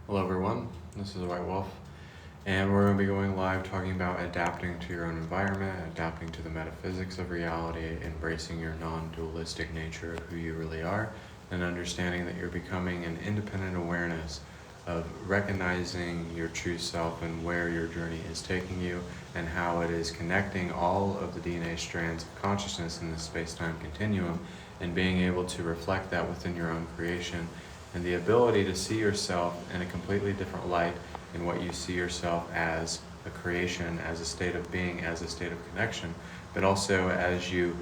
Hello everyone, this is White Wolf, and we're going to be going live talking about adapting to your own environment, adapting to the metaphysics of reality, embracing your non-dualistic nature of who you really are, and understanding that you're becoming an independent awareness of recognizing your true self and where your journey is taking you and how it is connecting all of the DNA strands of consciousness in the space-time continuum and being able to reflect that within your own creation and the ability to see yourself in a completely different light in what you see yourself as a creation, as a state of being, as a state of connection, but also as you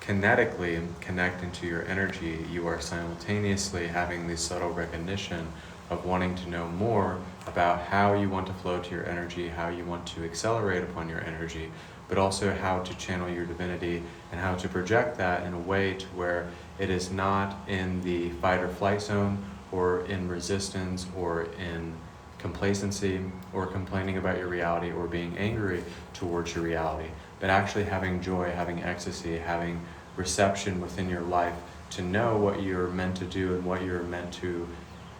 kinetically connect into your energy, you are simultaneously having this subtle recognition of wanting to know more about how you want to flow to your energy, how you want to accelerate upon your energy, but also how to channel your divinity and how to project that in a way to where it is not in the fight or flight zone or in resistance or in complacency or complaining about your reality or being angry towards your reality, but actually having joy, having ecstasy, having reception within your life to know what you're meant to do and what you're meant to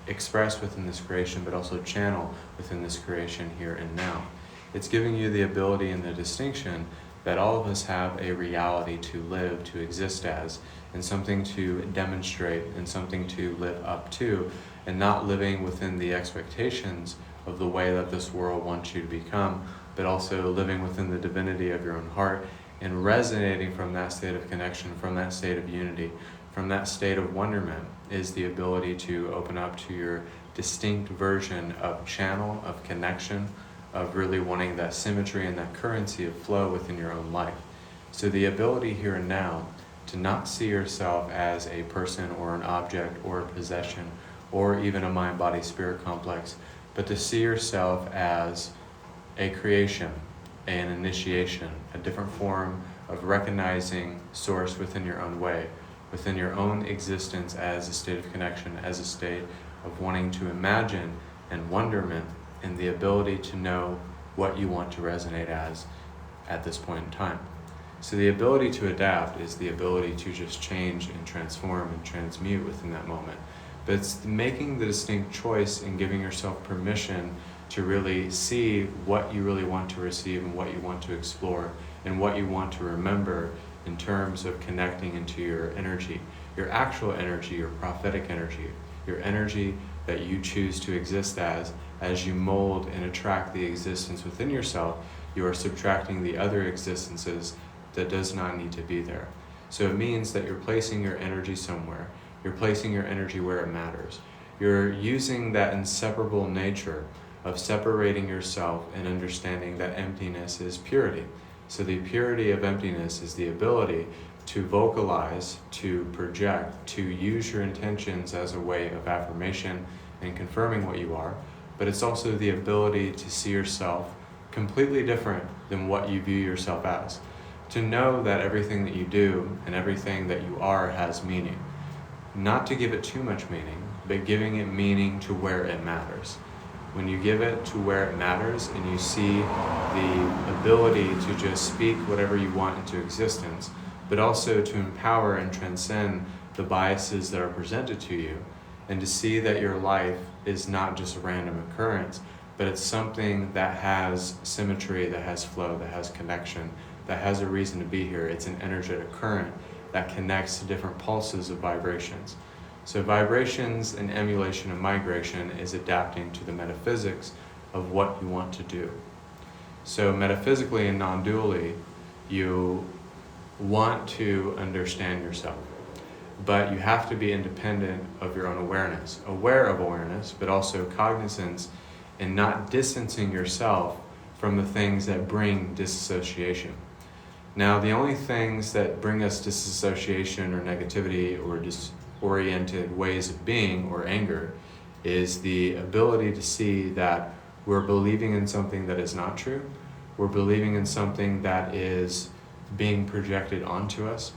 express within this creation, but also channel within this creation here and now. It's giving you the ability and the distinction that all of us have a reality to live, to exist as, and something to demonstrate and something to live up to, and not living within the expectations of the way that this world wants you to become, but also living within the divinity of your own heart and resonating from that state of connection, from that state of unity, from that state of wonderment is the ability to open up to your distinct version of channel, of connection, of really wanting that symmetry and that currency of flow within your own life. So the ability here and now to not see yourself as a person or an object or a possession or even a mind-body-spirit complex, but to see yourself as a creation, an initiation, a different form of recognizing source within your own way, within your own existence as a state of connection, as a state of wanting to imagine and wonderment and the ability to know what you want to resonate as at this point in time. So the ability to adapt is the ability to just change and transform and transmute within that moment. But it's making the distinct choice and giving yourself permission to really see what you really want to receive and what you want to explore and what you want to remember in terms of connecting into your energy, your actual energy, your prophetic energy, your energy that you choose to exist as you mold and attract the existence within yourself, you are subtracting the other existences that does not need to be there. So it means that you're placing your energy somewhere. You're placing your energy where it matters. You're using that inseparable nature of separating yourself and understanding that emptiness is purity. So the purity of emptiness is the ability to vocalize, to project, to use your intentions as a way of affirmation and confirming what you are, but it's also the ability to see yourself completely different than what you view yourself as. To know that everything that you do and everything that you are has meaning. Not to give it too much meaning, but giving it meaning to where it matters. When you give it to where it matters and you see the ability to just speak whatever you want into existence, but also to empower and transcend the biases that are presented to you, and to see that your life is not just a random occurrence, but it's something that has symmetry, that has flow, that has connection, that has a reason to be here. It's an energetic current that connects to different pulses of vibrations. So vibrations and emulation and migration is adapting to the metaphysics of what you want to do. So metaphysically and non-dually, you want to understand yourself, but you have to be independent of your own awareness, aware of awareness, but also cognizance and not distancing yourself from the things that bring disassociation. Now, the only things that bring us disassociation or negativity or disoriented ways of being or anger is the ability to see that we're believing in something that is not true, we're believing in something that is being projected onto us,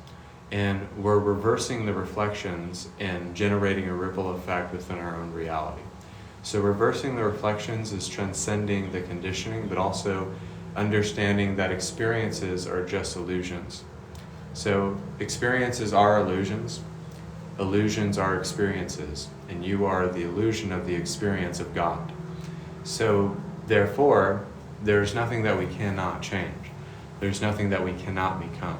and we're reversing the reflections and generating a ripple effect within our own reality. So reversing the reflections is transcending the conditioning, but also understanding that experiences are just illusions. So experiences are illusions. illusions are experiences, and you are the illusion of the experience of God. So therefore, there's nothing that we cannot change. There's nothing that we cannot become.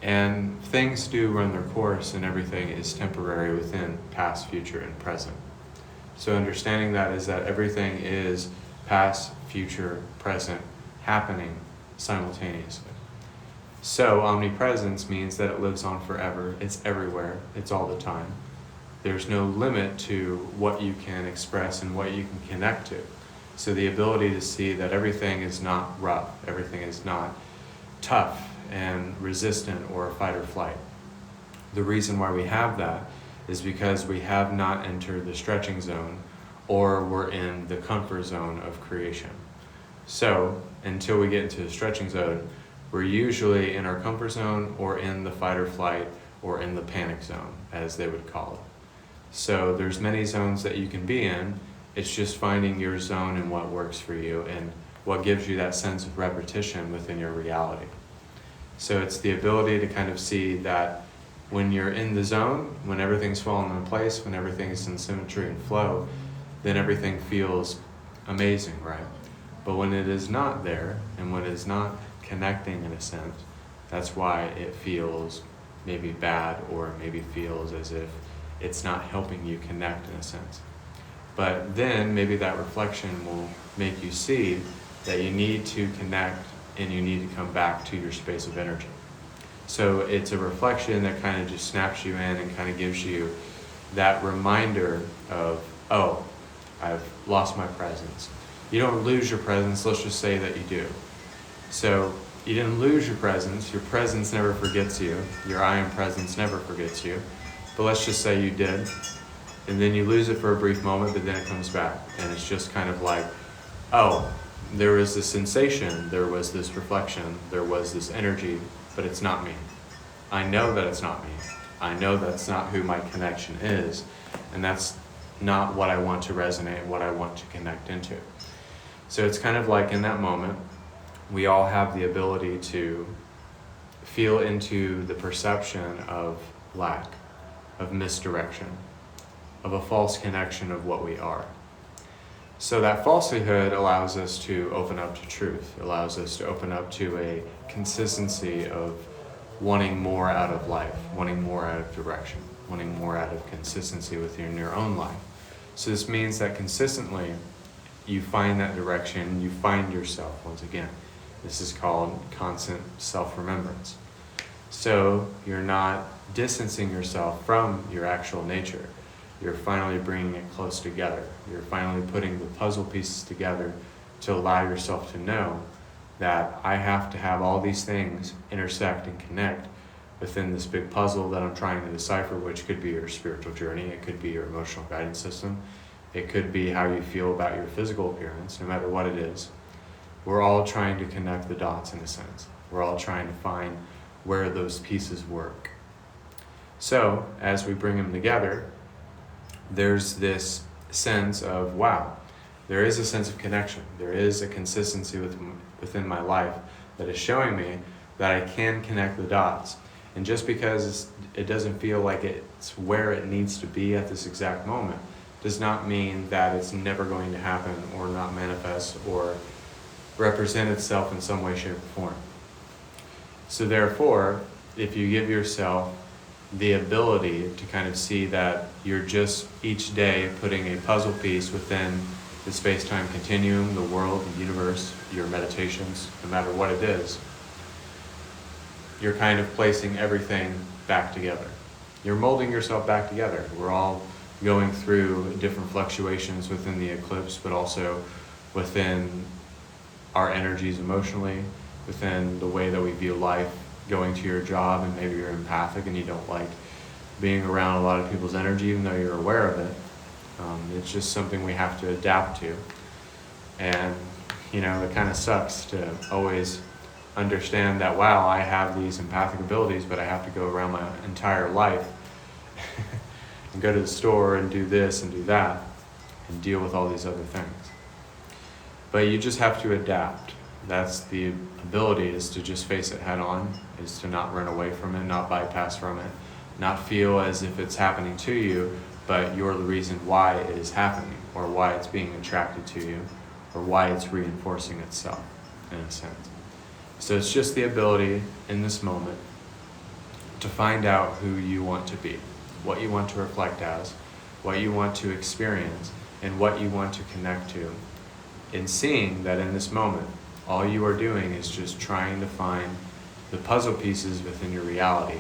And things do run their course, and everything is temporary within past, future, and present. So understanding that is that everything is past, future, present, happening simultaneously. So omnipresence means that it lives on forever. It's everywhere. It's all the time. There's no limit to what you can express and what you can connect to. So the ability to see that everything is not rough, everything is not tough and resistant or fight or flight. The reason why we have that is because we have not entered the stretching zone, or we're in the comfort zone of creation. So until we get into the stretching zone, we're usually in our comfort zone or in the fight or flight or in the panic zone, as they would call it. So there's many zones that you can be in. It's just finding your zone and what works for you and what gives you that sense of repetition within your reality. So it's the ability to kind of see that when you're in the zone, when everything's falling in place, when everything is in symmetry and flow, then everything feels amazing, right? But when it is not there, and when it is not connecting in a sense, that's why it feels maybe bad, or maybe feels as if it's not helping you connect in a sense. But then maybe that reflection will make you see that you need to connect and you need to come back to your space of energy. So it's a reflection that kind of just snaps you in and kind of gives you that reminder of, oh, I've lost my presence. You don't lose your presence, let's just say that you do. So you didn't lose your presence never forgets you, your I am presence never forgets you, but let's just say you did, and then you lose it for a brief moment, but then it comes back, and it's just kind of like, oh, there was this sensation, there was this reflection, there was this energy, but it's not me. I know that it's not me. I know that's not who my connection is, and that's not what I want to resonate, what I want to connect into. So it's kind of like in that moment, we all have the ability to feel into the perception of lack, of misdirection, of a false connection of what we are. So that falsehood allows us to open up to truth, allows us to open up to a consistency of wanting more out of life, wanting more out of direction, wanting more out of consistency within your own life. So this means that consistently you find that direction, you find yourself once again. This is called constant self-remembrance. So you're not distancing yourself from your actual nature. You're finally bringing it close together. You're finally putting the puzzle pieces together to allow yourself to know that I have to have all these things intersect and connect within this big puzzle that I'm trying to decipher, which could be your spiritual journey, it could be your emotional guidance system, it could be how you feel about your physical appearance, no matter what it is. We're all trying to connect the dots in a sense. We're all trying to find where those pieces work. So as we bring them together, there's this sense of, wow, there is a sense of connection. There is a consistency within my life that is showing me that I can connect the dots. And just because it doesn't feel like it's where it needs to be at this exact moment does not mean that it's never going to happen or not manifest or represent itself in some way, shape, or form. So therefore, if you give yourself the ability to kind of see that you're just each day putting a puzzle piece within the space-time continuum, the world, the universe, your meditations, no matter what it is, you're kind of placing everything back together. You're molding yourself back together. We're all going through different fluctuations within the eclipse, but also within our energies emotionally, within the way that we view life, going to your job, and maybe you're empathic and you don't like being around a lot of people's energy even though you're aware of it. It's just something we have to adapt to. And it kind of sucks to always understand that, wow, I have these empathic abilities, but I have to go around my entire life and go to the store and do this and do that and deal with all these other things. But you just have to adapt. That's the ability, is to just face it head on, is to not run away from it, not bypass from it, Not feel as if it's happening to you, but you're the reason why it is happening, or why it's being attracted to you, or why it's reinforcing itself, in a sense. So it's just the ability in this moment to find out who you want to be, what you want to reflect as, what you want to experience, and what you want to connect to. In seeing that in this moment, all you are doing is just trying to find the puzzle pieces within your reality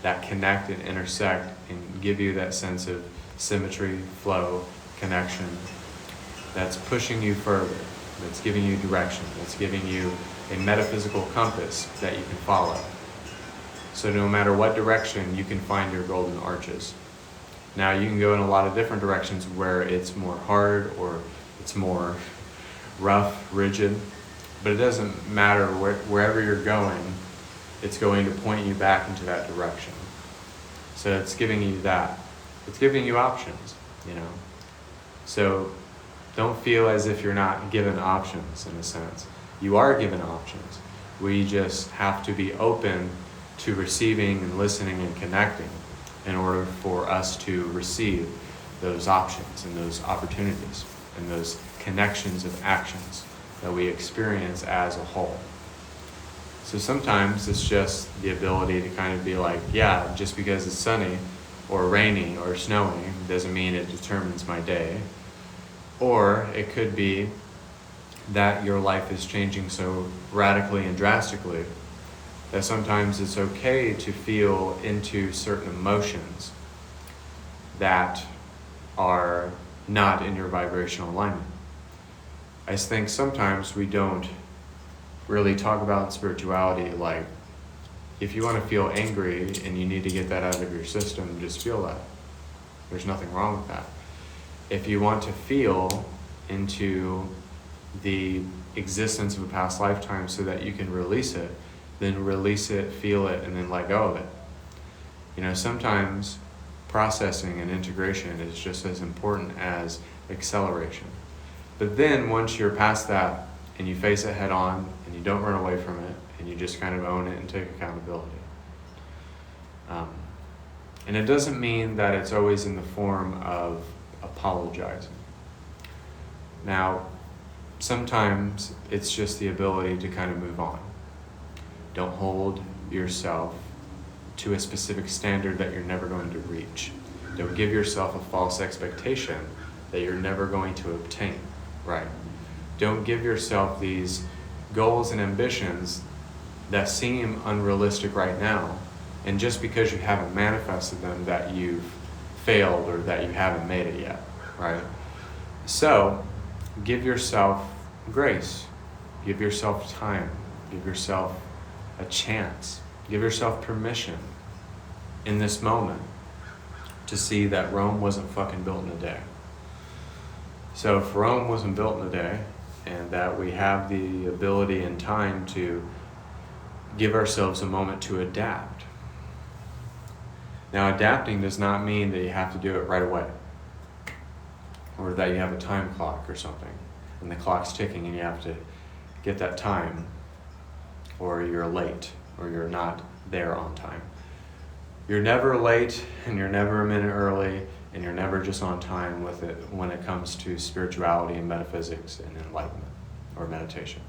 that connect and intersect and give you that sense of symmetry, flow, connection, that's pushing you further, that's giving you direction, that's giving you a metaphysical compass that you can follow. So no matter what direction, you can find your golden arches. Now you can go in a lot of different directions where it's more hard or it's more rough, rigid, but it doesn't matter wherever you're going, it's going to point you back into that direction. So it's giving you that. It's giving you options, you know. So don't feel as if you're not given options in a sense. You are given options. We just have to be open to receiving and listening and connecting in order for us to receive those options and those opportunities and those connections of actions that we experience as a whole. So sometimes it's just the ability to kind of be like, yeah, just because it's sunny or rainy or snowing doesn't mean it determines my day. Or it could be that your life is changing so radically and drastically that sometimes it's okay to feel into certain emotions that are not in your vibrational alignment. I think sometimes we don't really talk about spirituality like, if you want to feel angry and you need to get that out of your system, just feel that. There's nothing wrong with that. If you want to feel into the existence of a past lifetime so that you can release it, then release it, feel it, and then let go of it. You know, sometimes processing and integration is just as important as acceleration. But then once you're past that and you face it head on and you don't run away from it and you just kind of own it and take accountability. And it doesn't mean that it's always in the form of apologizing. Now, sometimes it's just the ability to kind of move on. Don't hold yourself to a specific standard that you're never going to reach. Don't give yourself a false expectation that you're never going to obtain, right? Don't give yourself these goals and ambitions that seem unrealistic right now, and just because you haven't manifested them that you've failed or that you haven't made it yet, right? So, give yourself grace. Give yourself time. Give yourself a chance. Give yourself permission in this moment to see that Rome wasn't fucking built in a day. So if Rome wasn't built in a day, and that we have the ability and time to give ourselves a moment to adapt. Now, adapting does not mean that you have to do it right away, or that you have a time clock or something, and the clock's ticking and you have to get that time, or you're late, or you're not there on time. You're never late, and you're never a minute early, and you're never just on time with it when it comes to spirituality and metaphysics and enlightenment or meditation.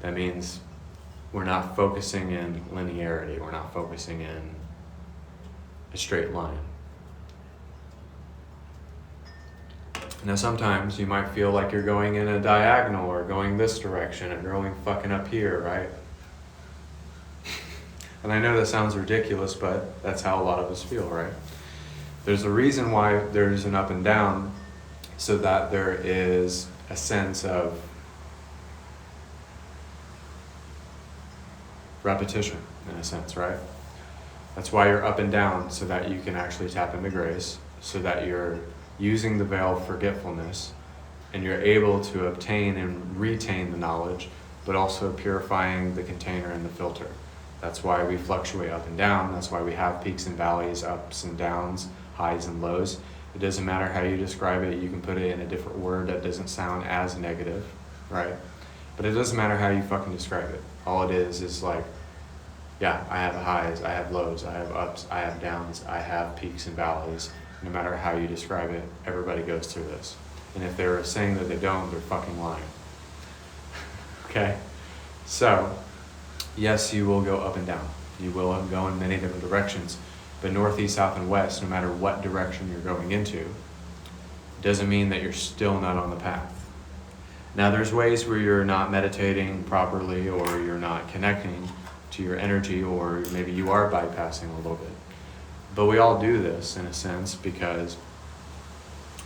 That means we're not focusing in linearity, we're not focusing in a straight line. Now sometimes you might feel like you're going in a diagonal or going this direction and going fucking up here, right? And I know that sounds ridiculous, but that's how a lot of us feel, right? There's a reason why there's an up and down, so that there is a sense of repetition, in a sense, right? That's why you're up and down, so that you can actually tap into grace, so that you're using the veil of forgetfulness, and you're able to obtain and retain the knowledge, but also purifying the container and the filter. That's why we fluctuate up and down. That's why we have peaks and valleys, ups and downs, highs and lows. It doesn't matter how you describe it. You can put it in a different word that doesn't sound as negative, right? But it doesn't matter how you fucking describe it. All it is like Yeah, I have highs, I have lows, I have ups, I have downs, I have peaks and valleys. No matter how you describe it, everybody goes through this. And if they're saying that they don't, they're fucking lying. Okay? So, yes, you will go up and down. You will go in many different directions. But north, east, south, and west, no matter what direction you're going into, doesn't mean that you're still not on the path. Now, there's ways where you're not meditating properly, or you're not connecting to your energy, or maybe you are bypassing a little bit. But we all do this in a sense because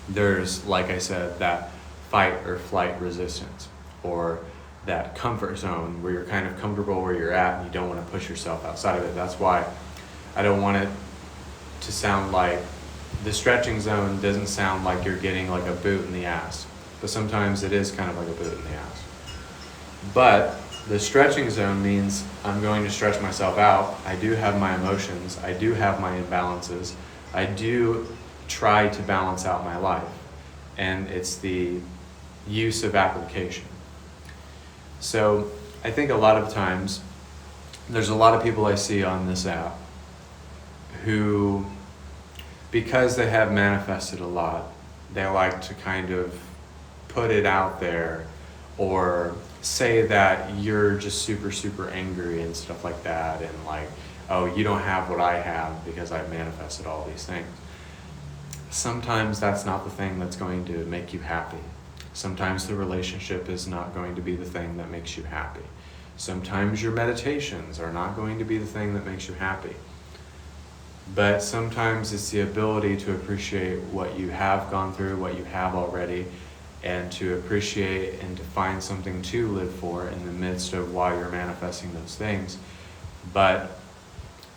there's, like I said, that fight or flight resistance, or that comfort zone where you're kind of comfortable where you're at and you don't want to push yourself outside of it. That's why I don't want it to sound like the stretching zone doesn't sound like you're getting like a boot in the ass, but sometimes it is kind of like a boot in the ass. But the stretching zone means I'm going to stretch myself out. I do have my emotions. I do have my imbalances. I do try to balance out my life. And it's the use of application. So I think a lot of times there's a lot of people I see on this app who, because they have manifested a lot, they like to kind of put it out there or say that you're just super, super angry and stuff like that, and like, oh, you don't have what I have because I've manifested all these things. Sometimes that's not the thing that's going to make you happy. Sometimes the relationship is not going to be the thing that makes you happy. Sometimes your meditations are not going to be the thing that makes you happy. But sometimes it's the ability to appreciate what you have gone through, what you have already, and to appreciate and to find something to live for in the midst of while you're manifesting those things. But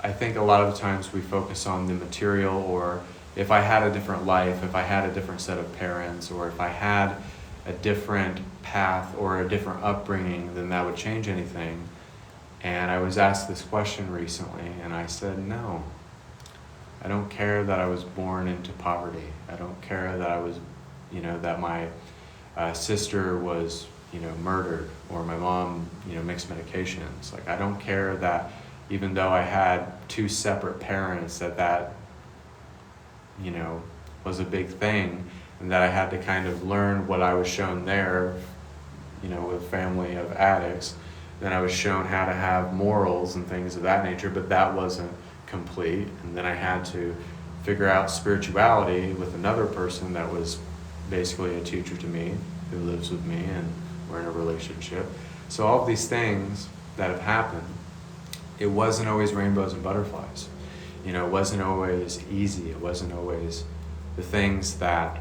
I think a lot of the times we focus on the material, or if I had a different life, if I had a different set of parents, or if I had a different path or a different upbringing, then that would change anything. And I was asked this question recently, and I said, no. I don't care that I was born into poverty. I don't care that I was, that my sister was, murdered, or my mom, mixed medications. Like, I don't care that even though I had two separate parents, that was a big thing, and that I had to kind of learn what I was shown there, with a family of addicts. Then I was shown how to have morals and things of that nature, but that wasn't complete. And then I had to figure out spirituality with another person that was basically a teacher to me, who lives with me, and we're in a relationship. So all of these things that have happened, it wasn't always rainbows and butterflies. It wasn't always easy. It wasn't always the things that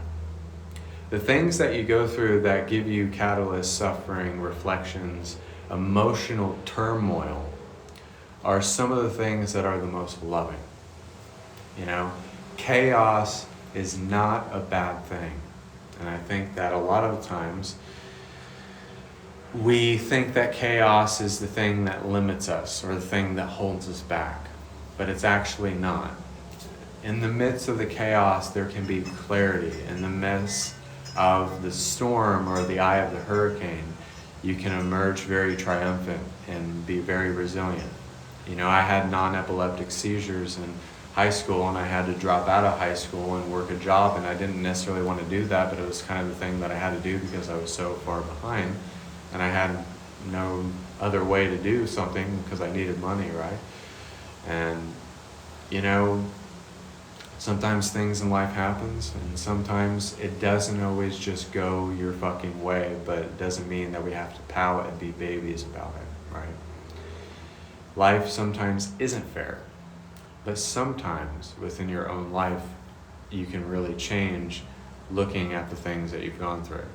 you go through that give you catalysts, suffering, reflections, emotional turmoil, are some of the things that are the most loving. Chaos is not a bad thing. And I think that a lot of the times we think that chaos is the thing that limits us or the thing that holds us back, but it's actually not. In the midst of the chaos, there can be clarity. In the midst of the storm or the eye of the hurricane, you can emerge very triumphant and be very resilient. I had non-epileptic seizures in high school, and I had to drop out of high school and work a job, and I didn't necessarily want to do that, but it was kind of the thing that I had to do because I was so far behind, and I had no other way to do something because I needed money, right? And, sometimes things in life happens, and sometimes it doesn't always just go your fucking way, but it doesn't mean that we have to pout and be babies about it, right? Life sometimes isn't fair, but sometimes within your own life, you can really change looking at the things that you've gone through.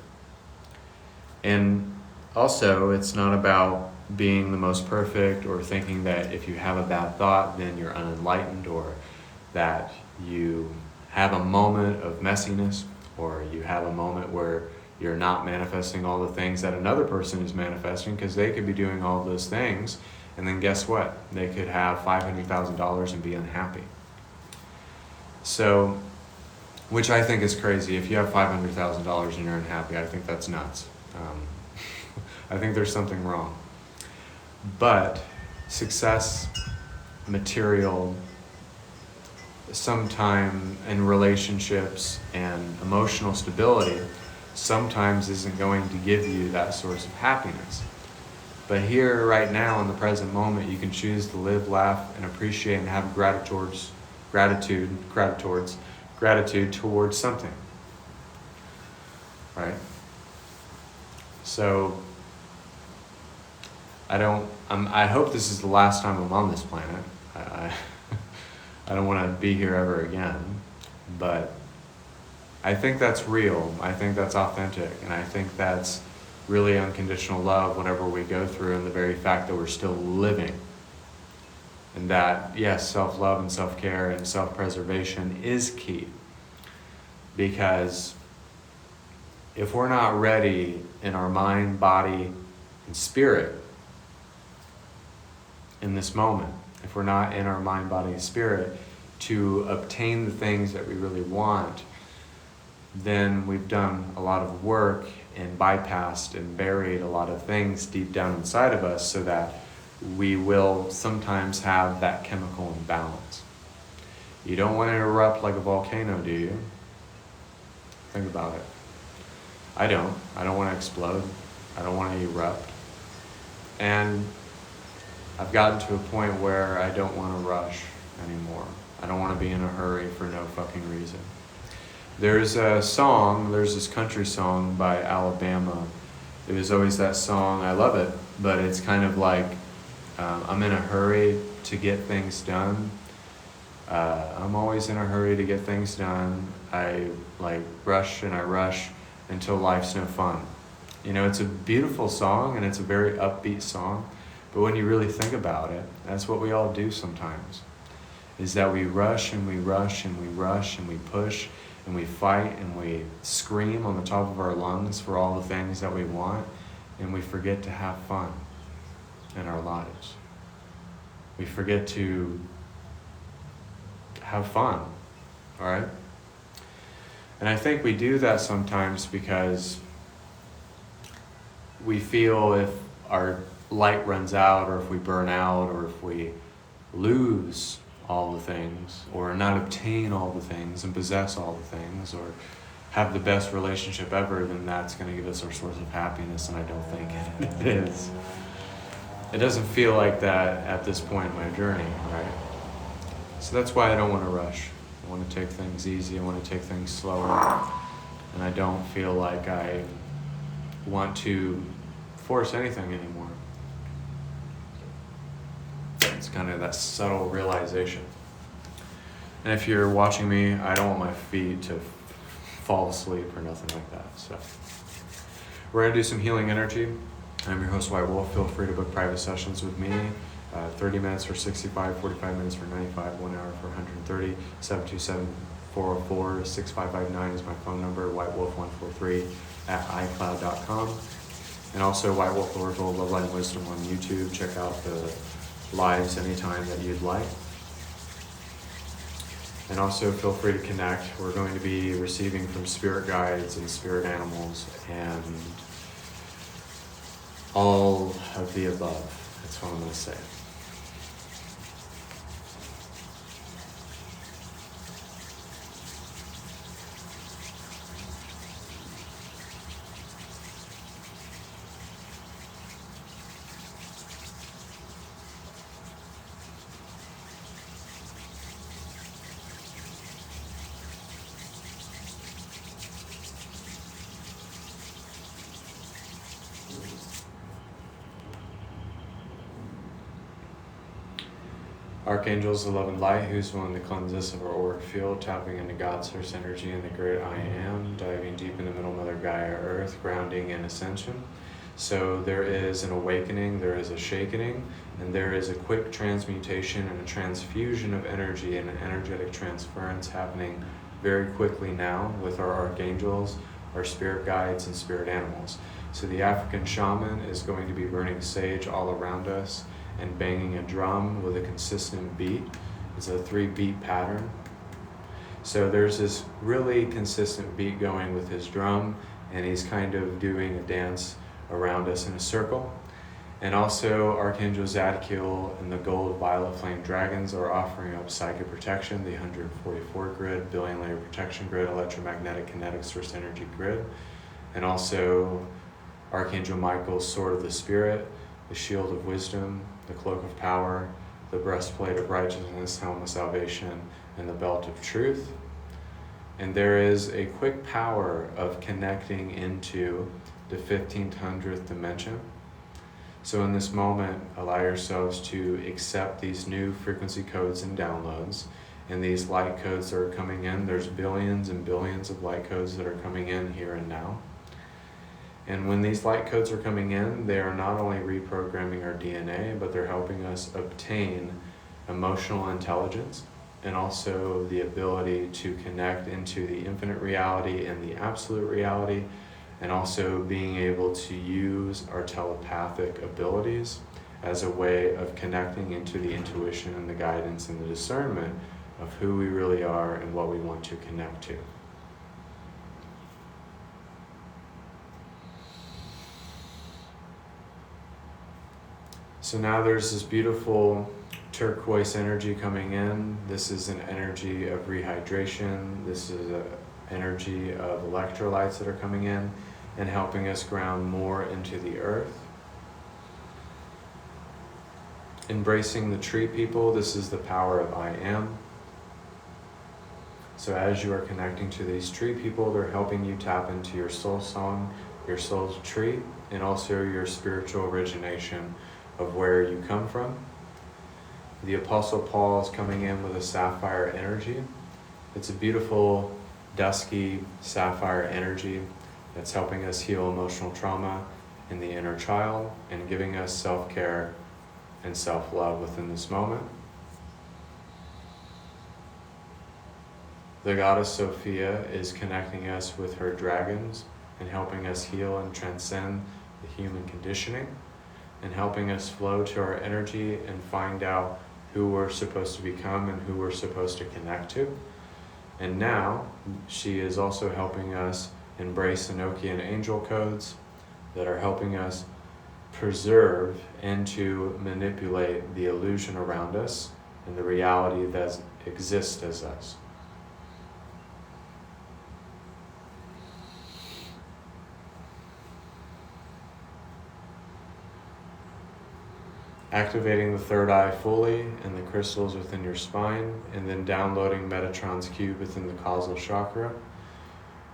And also, it's not about being the most perfect or thinking that if you have a bad thought, then you're unenlightened, or that you have a moment of messiness, or you have a moment where you're not manifesting all the things that another person is manifesting, because they could be doing all those things, and then guess what? They could have $500,000 and be unhappy. So, which I think is crazy. If you have $500,000 and you're unhappy, I think that's nuts. I think there's something wrong. But success material sometime in relationships and emotional stability sometimes isn't going to give you that source of happiness. But here, right now, in the present moment, you can choose to live, laugh, and appreciate and have gratitude towards something, right? So, I hope this is the last time I'm on this planet. I don't want to be here ever again, but I think that's real. I think that's authentic, and I think that's really unconditional love whenever we go through, and the very fact that we're still living. And that, yes, self-love and self-care and self-preservation is key. Because if we're not ready in our mind, body, and spirit in this moment, if we're not in our mind, body, and spirit to obtain the things that we really want, then we've done a lot of work and bypassed and buried a lot of things deep down inside of us, so that we will sometimes have that chemical imbalance. You don't want to erupt like a volcano, do you? Think about it. I don't want to explode. I don't want to erupt. And I've gotten to a point where I don't want to rush anymore. I don't want to be in a hurry for no fucking reason. There's this country song by Alabama. It was always that song, I love it, but it's kind of like, I'm in a hurry to get things done. I'm always in a hurry to get things done. I rush until life's no fun. You know, it's a beautiful song and it's a very upbeat song, but when you really think about it, that's what we all do sometimes, is that we rush and we rush and we rush and we push and we fight and we scream on the top of our lungs for all the things that we want, and we forget to have fun in our lives. We forget to have fun, all right? And I think we do that sometimes because we feel if our light runs out, or if we burn out, or if we lose all the things, or not obtain all the things and possess all the things, or have the best relationship ever, then that's going to give us our source of happiness, and I don't think it is. It doesn't feel like that at this point in my journey, right? So that's why I don't want to rush. I want to take things easy, I want to take things slower, and I don't feel like I want to force anything anymore. It's kind of that subtle realization. And if you're watching me, I don't want my feet to fall asleep or nothing like that. So we're going to do some healing energy. I'm your host, White Wolf. Feel free to book private sessions with me. 30 minutes for 65, 45 minutes for 95, 1 hour for 130. 727-404-6559 is my phone number. whitewolf143 at icloud.com. And also White Wolf Oracle, Love, Light, and Wisdom on YouTube. Check out the lives anytime that you'd like. And also feel free to connect. We're going to be receiving from spirit guides and spirit animals and all of the above. That's what I'm going to say. Archangels of love and light, who's willing to cleanse us of our auric field, tapping into God's source energy and the great I am, diving deep in the middle Mother Gaia Earth, grounding and ascension. So there is an awakening, there is a shakening, and there is a quick transmutation and a transfusion of energy and an energetic transference happening very quickly now with our archangels, our spirit guides, and spirit animals. So the African shaman is going to be burning sage all around us and banging a drum with a consistent beat. It's a 3-beat pattern. So there's this really consistent beat going with his drum, and he's kind of doing a dance around us in a circle. And also Archangel Zadkiel and the gold violet flame dragons are offering up psychic protection, the 144 grid, billion layer protection grid, electromagnetic kinetic source energy grid. And also Archangel Michael's sword of the spirit, the shield of wisdom, the cloak of power, the breastplate of righteousness, helm of salvation, and the belt of truth. And there is a quick power of connecting into the 1500th dimension. So in this moment, allow yourselves to accept these new frequency codes and downloads. And these light codes that are coming in, there's billions and billions of light codes that are coming in here and now. And when these light codes are coming in, they are not only reprogramming our DNA, but they're helping us obtain emotional intelligence and also the ability to connect into the infinite reality and the absolute reality, and also being able to use our telepathic abilities as a way of connecting into the intuition and the guidance and the discernment of who we really are and what we want to connect to. So now there's this beautiful turquoise energy coming in. This is an energy of rehydration. This is an energy of electrolytes that are coming in and helping us ground more into the earth. Embracing the tree people, this is the power of I am. So as you are connecting to these tree people, they're helping you tap into your soul song, your soul's tree, and also your spiritual origination of where you come from. The Apostle Paul is coming in with a sapphire energy. It's a beautiful, dusky sapphire energy that's helping us heal emotional trauma in the inner child and giving us self-care and self-love within this moment. The goddess Sophia is connecting us with her dragons and helping us heal and transcend the human conditioning and helping us flow to our energy and find out who we're supposed to become and who we're supposed to connect to. And now she is also helping us embrace Enochian angel codes that are helping us preserve and to manipulate the illusion around us and the reality that exists as us. Activating the third eye fully and the crystals within your spine, and then downloading Metatron's cube within the causal chakra.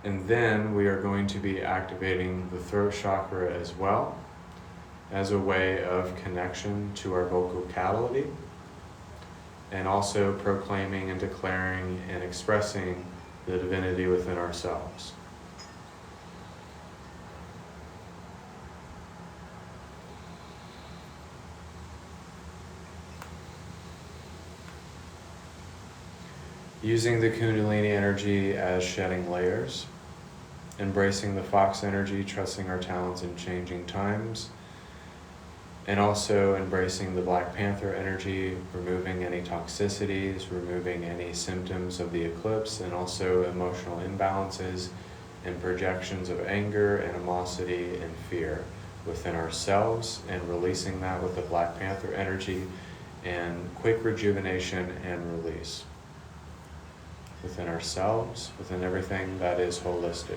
And then we are going to be activating the throat chakra as well as a way of connection to our vocality, and also proclaiming and declaring and expressing the divinity within ourselves. Using the Kundalini energy as shedding layers, embracing the fox energy, trusting our talents in changing times, and also embracing the Black Panther energy, removing any toxicities, removing any symptoms of the eclipse, and also emotional imbalances and projections of anger, animosity, and fear within ourselves, and releasing that with the Black Panther energy and quick rejuvenation and release within ourselves, within everything that is holistic.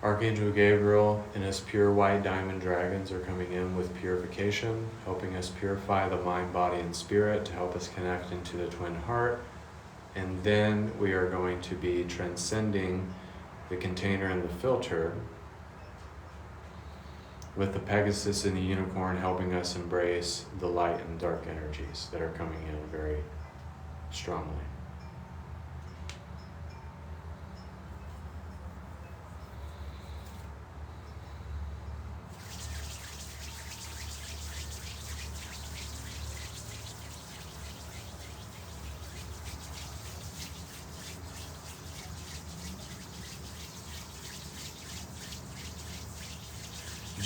Archangel Gabriel and his pure white diamond dragons are coming in with purification, helping us purify the mind, body, and spirit to help us connect into the twin heart. And then we are going to be transcending the container and the filter with the Pegasus and the unicorn helping us embrace the light and dark energies that are coming in very strongly.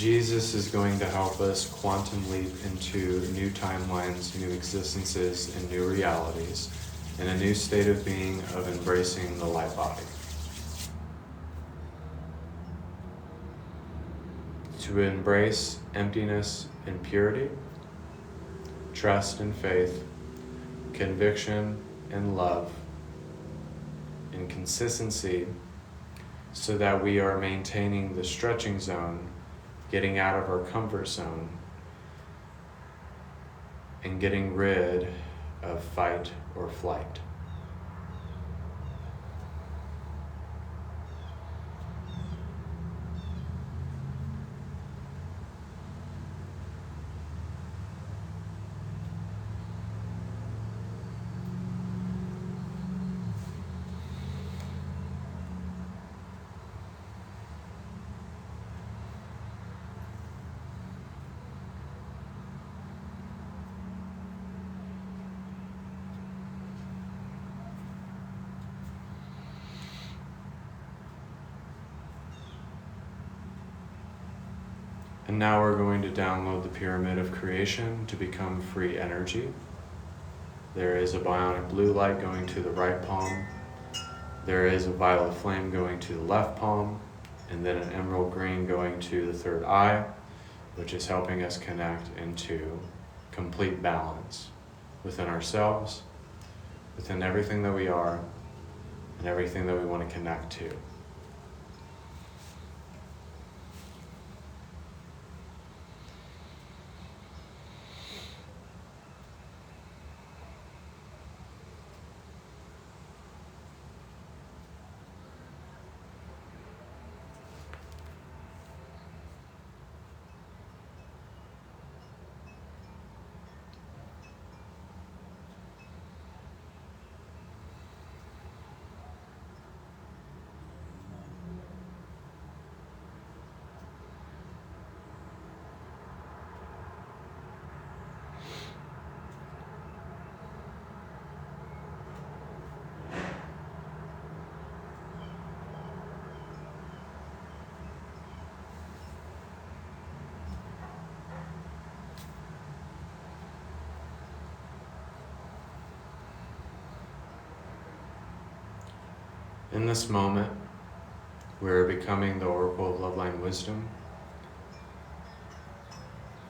Jesus is going to help us quantum leap into new timelines, new existences, and new realities, in a new state of being of embracing the light body. To embrace emptiness and purity, trust and faith, conviction and love, and consistency, so that we are maintaining the stretching zone, getting out of our comfort zone, and getting rid of fight or flight. And now we're going to download the pyramid of creation to become free energy. There is a bionic blue light going to the right palm. There is a violet flame going to the left palm, and then an emerald green going to the third eye, which is helping us connect into complete balance within ourselves, within everything that we are, and everything that we want to connect to. In this moment, we're becoming the Oracle of Loveline Wisdom,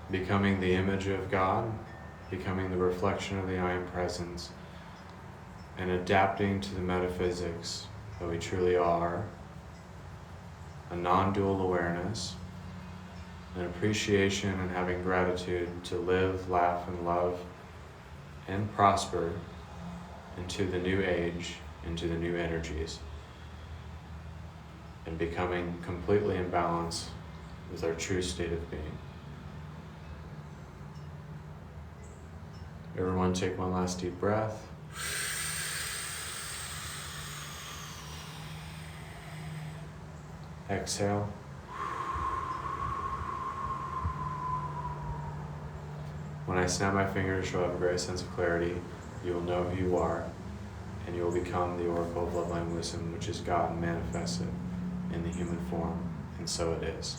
becoming the image of God, becoming the reflection of the I Am Presence, and adapting to the metaphysics that we truly are, a non-dual awareness, an appreciation and having gratitude to live, laugh, and love, and prosper into the new age, into the new energies, and becoming completely in balance with our true state of being. Everyone take one last deep breath. Exhale. When I snap my fingers, you'll have a great sense of clarity. You will know who you are, and you will become the Oracle of Loveline Wisdom, which is God manifested in the human form, and so it is.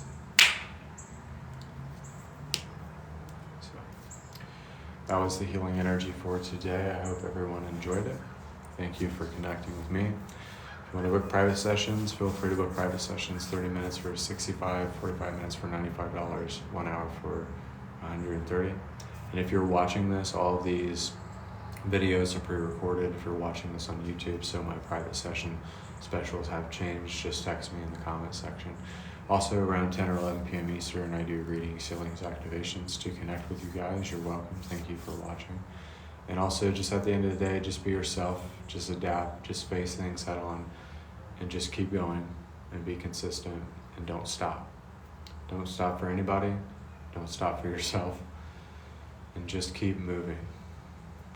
So, that was the healing energy for today. I hope everyone enjoyed it. Thank you for connecting with me. If you want to book private sessions, feel free to book private sessions, 30 minutes for $65, 45 minutes for $95, 1 hour for $130. And if you're watching this, all of these videos are pre-recorded if you're watching this on YouTube, so my private session specials have changed. Just text me in the comment section. Also, around 10 or 11 p.m. Eastern, I do readings, healings, activations to connect with you guys. You're welcome. Thank you for watching. And also, just at the end of the day, just be yourself, just adapt, just face things head on, and just keep going and be consistent, and don't stop. Don't stop for anybody. Don't stop for yourself. And just keep moving.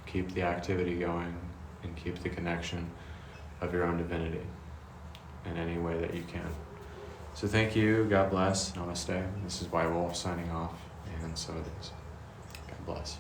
Keep the activity going, and keep the connection of your own divinity in any way that you can. So thank you. God bless. Namaste. This is White Wolf signing off, and so it is. God bless.